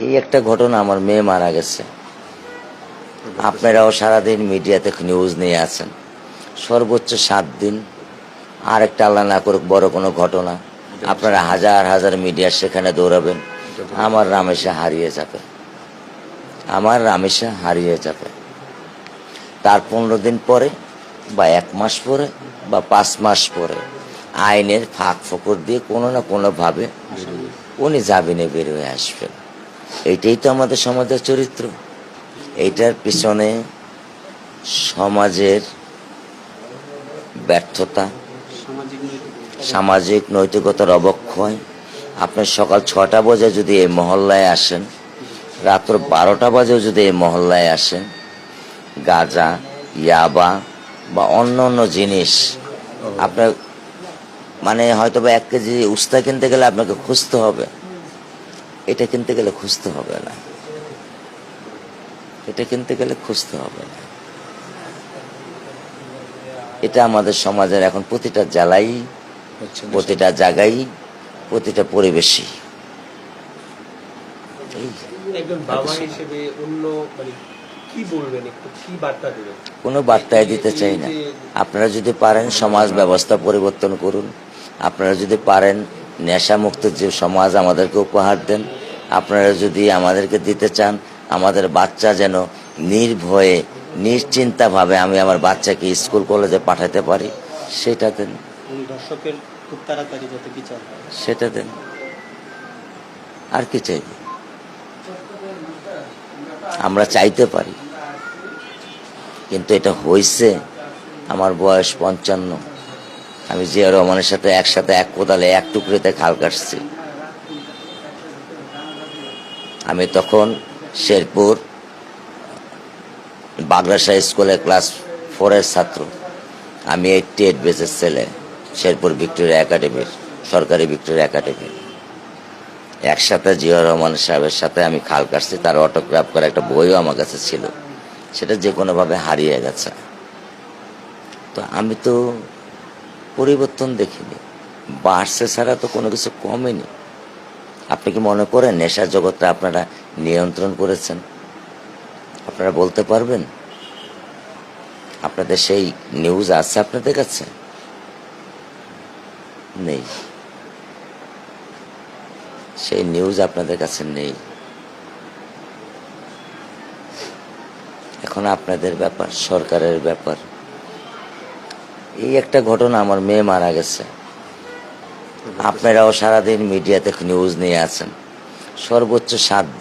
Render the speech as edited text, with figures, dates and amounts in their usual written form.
এই একটা ঘটনা, আমার মেয়ে মারা গেছে। আপনারাও সারাদিন মিডিয়াতে নিউজ নিয়ে আছেন, সর্বোচ্চ 7 দিন। আর একটা আল্লাহ না করুক বড় কোনো ঘটনা, আপনারা হাজার হাজার মিডিয়া সেখানে দৌড়াবেন, আমার রামেশা হারিয়ে যাবে, আমার রামেশা হারিয়ে যাবে। তার 15 দিন পরে বা 1 মাস পরে বা 5 মাস পরে আইনের ফাঁক ফোকর দিয়ে কোনো না কোনোভাবে উনি জামিনে বের হয়ে আসবেন। এইটাই তো আমাদের সমাজের চরিত্র। এইটার পিছনে সমাজের ব্যর্থতা, সামাজিক নৈতিকতার অবক্ষয়। আপনি সকাল 6টা বাজে যদি এই মহল্লায় আসেন, রাত্র 12টা বাজেও যদি এই মহল্লায় আসেন, গাঁজা, ইয়াবা বা অন্য অন্য জিনিস আপনার মানে হয়তো বা 1 কেজি উস্তা কিনতে গেলে আপনাকে খুঁজতে হবে, এটা কিনতে গেলে খুঁজতে হবে না, এটা কিনতে গেলে খুঁজতে হবে না। এটা আমাদের সমাজের এখন প্রতিটা জেলাই, প্রতিটা জায়গায়, প্রতিটা পরিবেশই। কোনো বার্তায় দিতে চাই না। আপনারা যদি পারেন সমাজ ব্যবস্থা পরিবর্তন করুন, আপনারা যদি পারেন নেশামুক্ত যে সমাজ আমাদেরকে উপহার দেন, আপনারা যদি আমাদেরকে দিতে চান আমাদের বাচ্চা যেন নির্ভয়ে নিশ্চিন্তাভাবে আমি আমার বাচ্চাকে স্কুল কলেজে পাঠাতে পারি, সেটা দেন, সেটা দেন। আর কি চাই? আমরা চাইতে পারি, কিন্তু এটা হয়েছে। আমার বয়স 55, আমি জিয়া রহমানের সাথে একসাথে এক কোদালে এক টুকরিতে খাল কাটছি। আমি তখন শেরপুর বাগড়াশাহ স্কুলে ক্লাস 4-এর ছাত্র। আমি 88 বেচের ছেলে, শেরপুর ভিক্টোরিয়া একাডেমির, সরকারি ভিক্টোরিয়া একাডেমির। একসাথে জিয়া রহমান সাহেবের সাথে আমি খাল কাটছি। তার অটোগ্রাফ করা একটা বইও আমার কাছে ছিল, সেটা যে কোনোভাবে হারিয়ে গেছে। তো আমি তো পরিবর্তন দেখিনি, বাড়ছে ছাড়া তো কোনো কিছু কমেনি। আপনি কি মনে করেন নেশার জগৎটা আপনারা নিয়ন্ত্রণ করেছেন? আপনারা বলতে পারবেন? আপনাদের সেই নিউজ আছে আপনাদের কাছে? নেই, সেই নিউজ আপনাদের কাছে নেই। এখন আপনাদের ব্যাপার, সরকারের ব্যাপার। এই একটা ঘটনা, আমার মেয়ে মারা গেছে। আপনারাও সারাদিন মিডিয়াতে নিউজ নিয়ে আছেন, সর্বোচ্চ 7 দিন।